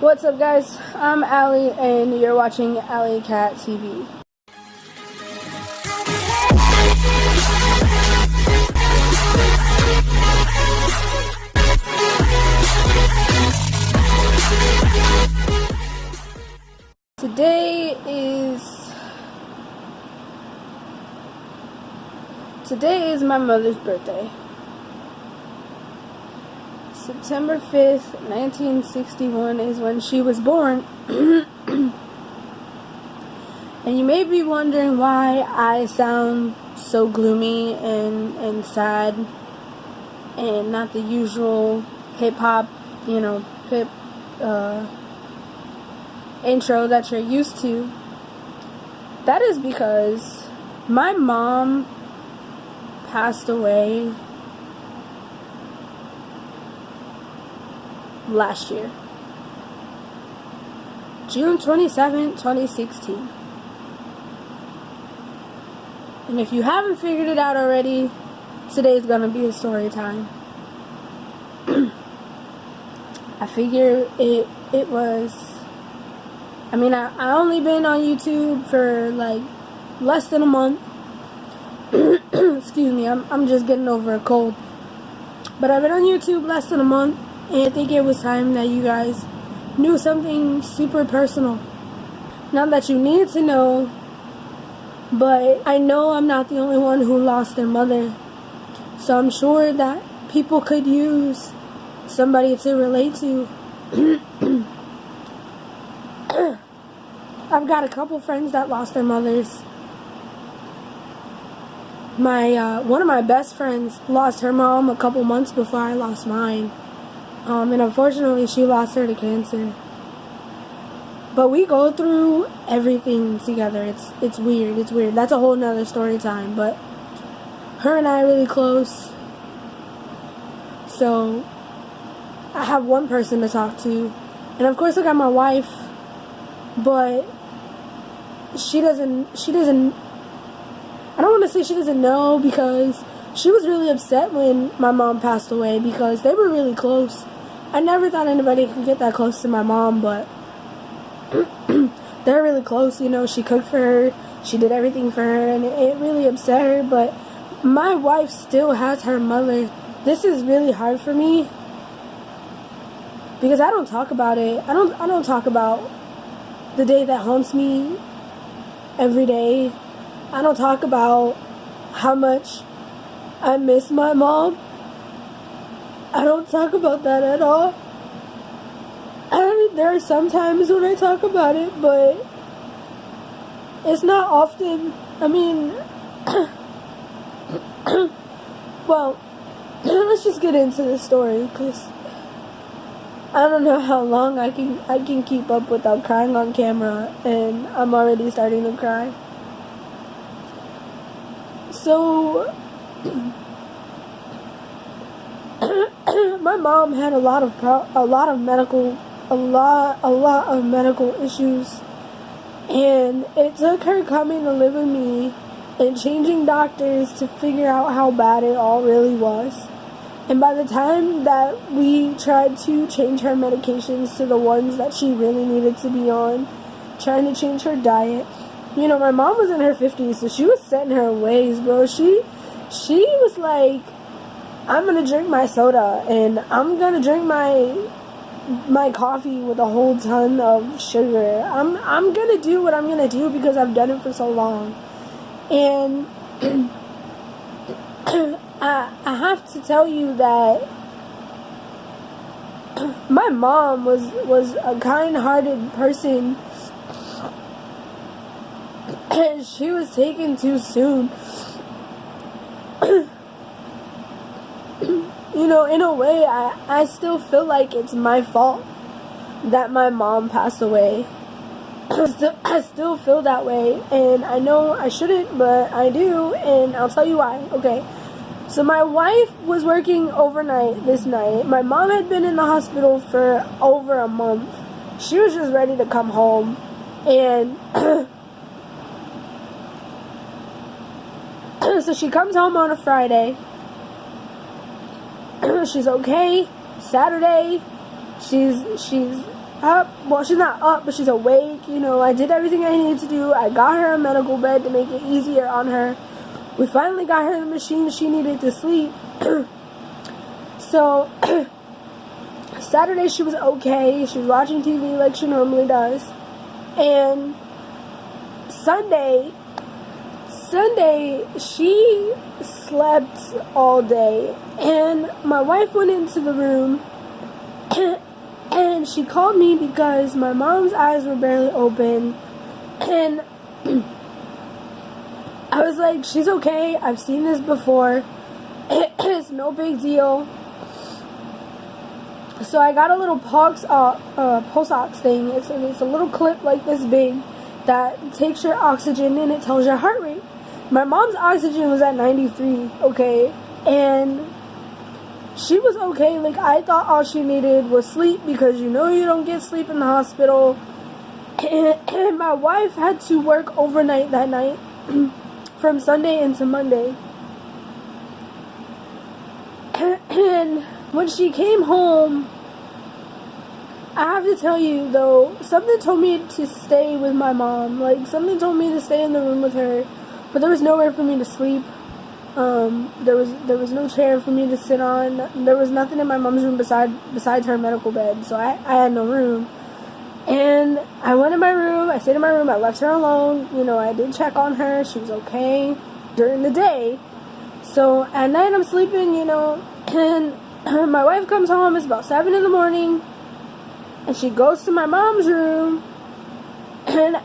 What's up, guys? I'm Allie, and you're watching Allie Cat TV. Today is my mother's birthday. September 5th, 1961 is when she was born. And you may be wondering why I sound so gloomy and sad and not the usual hip-hop, intro that you're used to. That is because my mom passed away last year, June 27, 2016. And if you haven't figured it out already, today's gonna be a story time. I figure it was, I only been on YouTube for like less than a month. Excuse me, I'm just getting over a cold. But I've been on YouTube less than a month, and I think it was time that you guys knew something super personal. Not that you needed to know, but I know I'm not the only one who lost their mother. So I'm sure that people could use somebody to relate to. I've got a couple friends that lost their mothers. One of my best friends lost her mom a couple months before I lost mine. And unfortunately, she lost her to cancer. But we go through everything together. It's weird. It's weird. That's a whole nother story time. But her and I are really close. So I have one person to talk to. And of course I got my wife. But she doesn't, I don't want to say she doesn't know, because she was really upset when my mom passed away, because they were really close. I never thought anybody could get that close to my mom, but they're really close. She cooked for her, she did everything for her, and it really upset her. But my wife still has her mother. This is really hard for me, because I don't talk about it. I don't talk about the day that haunts me every day. I don't talk about how much I miss my mom. I don't talk about that at all. There are some times when I talk about it, but it's not often. Well, let's just get into the story, because I don't know how long I can keep up without crying on camera, and I'm already starting to cry. So my mom had a lot of medical issues, and it took her coming to live with me and changing doctors to figure out how bad it all really was. And by the time that we tried to change her medications to the ones that she really needed to be on, trying to change her diet, my mom was in her 50s, so she was set in her ways, bro. She was like, I'm gonna drink my soda, and I'm gonna drink my coffee with a whole ton of sugar. I'm gonna do what I'm gonna do, because I've done it for so long. And I have to tell you that my mom was a kind-hearted person, and she was taken too soon. In a way, I still feel like it's my fault that my mom passed away. I still feel that way, and I know I shouldn't, but I do, and I'll tell you why. Okay, so my wife was working overnight this night. My mom had been in the hospital for over a month. She was just ready to come home, and so she comes home on a Friday. She's okay. Saturday, she's up. Well, she's not up, but she's awake. You know, I did everything I needed to do. I got her a medical bed to make it easier on her. We finally got her the machine she needed to sleep. So, Saturday she was okay. She was watching TV like she normally does. And Sunday, she slept all day. And my wife went into the room and she called me because my mom's eyes were barely open. And I was like, she's okay. I've seen this before. It's no big deal. So I got a little pulse ox thing. It's a little clip like this big that takes your oxygen and it tells your heart rate. My mom's oxygen was at 93, okay? And she was okay. Like, I thought all she needed was sleep because you know you don't get sleep in the hospital. And my wife had to work overnight that night from Sunday into Monday. And when she came home, I have to tell you though, something told me to stay with my mom. Like, something told me to stay in the room with her, but there was nowhere for me to sleep. There was no chair for me to sit on. There was nothing in my mom's room besides her medical bed, so I had no room. And I went in my room, I stayed in my room, I left her alone. You know, I did check on her, she was okay during the day. So at night I'm sleeping, you know, and my wife comes home, it's about 7 in the morning, and she goes to my mom's room, and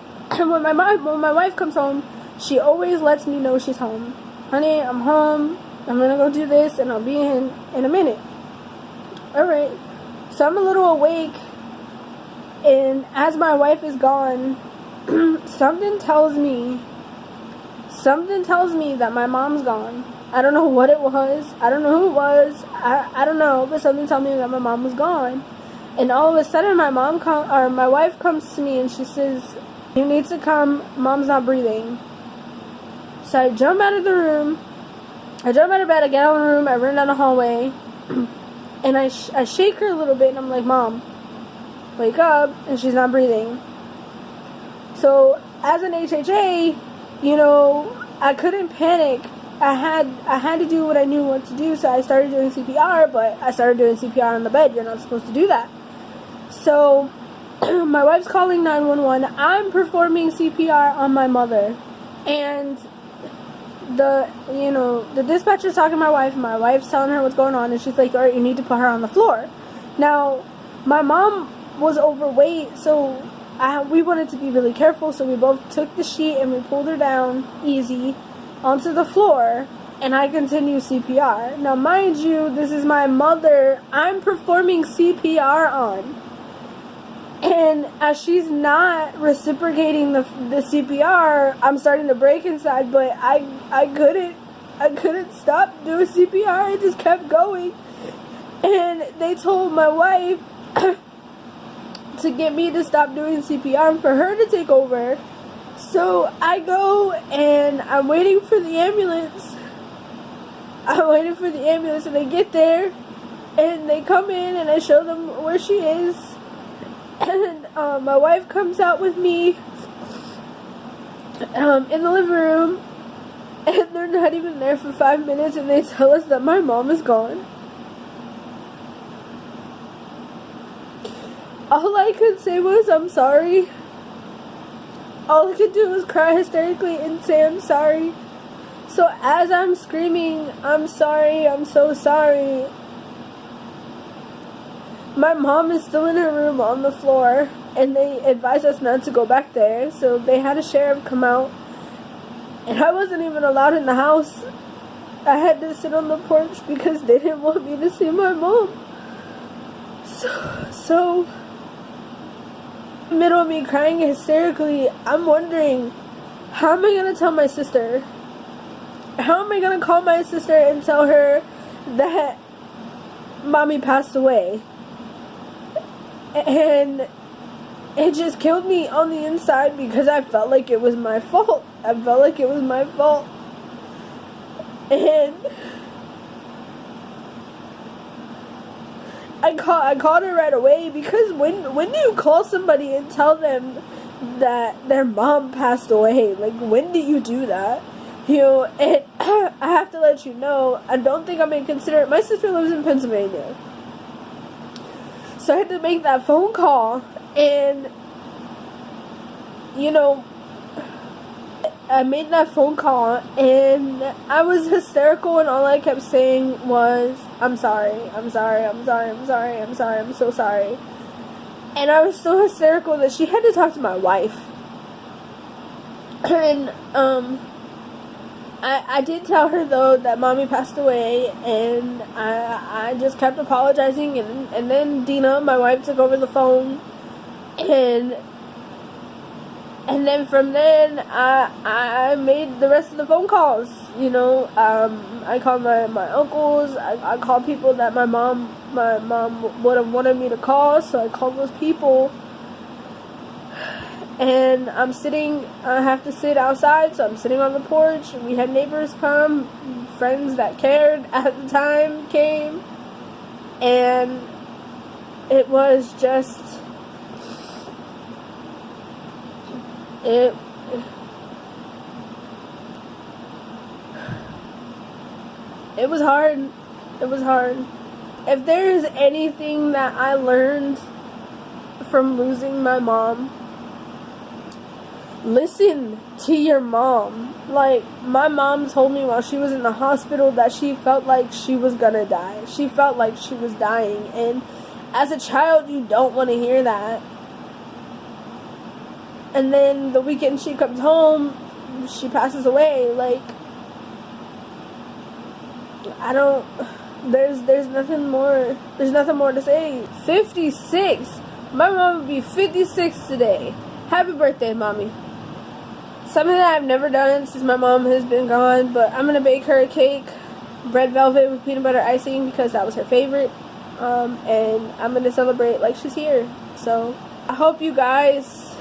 when my wife comes home, she always lets me know she's home. Honey, I'm home, I'm gonna go do this, and I'll be in a minute. Alright, so I'm a little awake, and as my wife is gone, something tells me that my mom's gone. I don't know what it was. I don't know who it was. I don't know, but something told me that my mom was gone. And all of a sudden, my wife comes to me and she says, "You need to come. Mom's not breathing." So I jump out of the room. I jump out of bed. I get out of the room. I run down the hallway, and I shake her a little bit, and I'm like, "Mom, wake up!" And she's not breathing. So as an HHA, you know, I couldn't panic. I had to do what I knew what to do, so I started doing CPR, but I started doing CPR on the bed. You're not supposed to do that. So my wife's calling 911. I'm performing CPR on my mother, and the dispatcher's talking to my wife, and my wife's telling her what's going on, and she's like, "Alright, you need to put her on the floor." Now, my mom was overweight, so we wanted to be really careful, so we both took the sheet and we pulled her down easy onto the floor, and I continue CPR. Now, mind you, this is my mother I'm performing CPR on, and as she's not reciprocating the CPR, I'm starting to break inside, but I couldn't stop doing CPR. I just kept going, and they told my wife to get me to stop doing CPR and for her to take over. So I go and I'm waiting for the ambulance. And they get there and they come in and I show them where she is. And my wife comes out with me in the living room, and they're not even there for 5 minutes and they tell us that my mom is gone. All I could say was, "I'm sorry." All I could do was cry hysterically and say, "I'm sorry." So as I'm screaming, "I'm sorry, I'm so sorry," my mom is still in her room on the floor, and they advised us not to go back there, so they had a sheriff come out, and I wasn't even allowed in the house. I had to sit on the porch because they didn't want me to see my mom. So middle of me crying hysterically, I'm wondering, how am I going to tell my sister? How am I going to call my sister and tell her that mommy passed away? And it just killed me on the inside because I felt like it was my fault. And I called her right away, because when do you call somebody and tell them that their mom passed away? Like, when do you do that? You know, and I have to let you know, I don't think I'm gonna consider it. My sister lives in Pennsylvania, so I had to make that phone call, and you know, I made that phone call, and I was hysterical, and all I kept saying was, I'm sorry, I'm sorry, I'm sorry, I'm sorry, I'm sorry, I'm so sorry. And I was so hysterical that she had to talk to my wife. And, I did tell her, though, that mommy passed away, and I just kept apologizing, and then Dina, my wife, took over the phone, and then from then, I made the rest of the phone calls, you know. I called my uncles, I called people that my mom would have wanted me to call, so I called those people. And I have to sit outside, so I'm sitting on the porch. We had neighbors come, friends that cared at the time came, and it was just, it was hard. It was hard. If there is anything that I learned from losing my mom, listen to your mom. Like, my mom told me while she was in the hospital that she felt like she was gonna die. She felt like she was dying. And as a child, you don't want to hear that. And then the weekend she comes home, she passes away. Like, I don't, there's nothing more to say. 56. My mom would be 56 today. Happy birthday, mommy. Something that I've never done since my mom has been gone, but I'm gonna bake her a cake, red velvet with peanut butter icing, because that was her favorite. And I'm gonna celebrate like she's here. So I hope you guys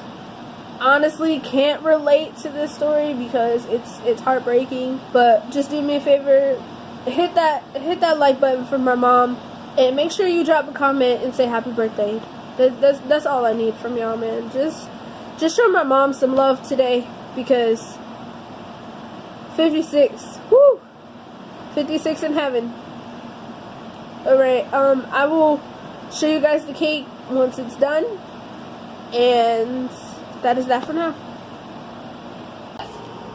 honestly can't relate to this story, because it's heartbreaking. But just do me a favor, hit that like button for my mom, and make sure you drop a comment and say happy birthday. That's all I need from y'all, man. Just show my mom some love today, because 56, woo, 56 in heaven. Alright, I will show you guys the cake once it's done, and that is that for now.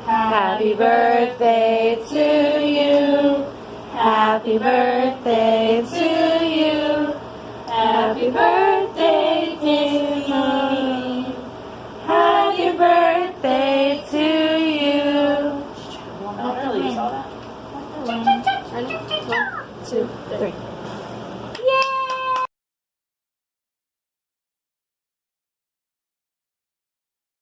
Happy birthday to you. Happy birthday to you. Happy birthday to you. Happy birthday to you. One, two, three.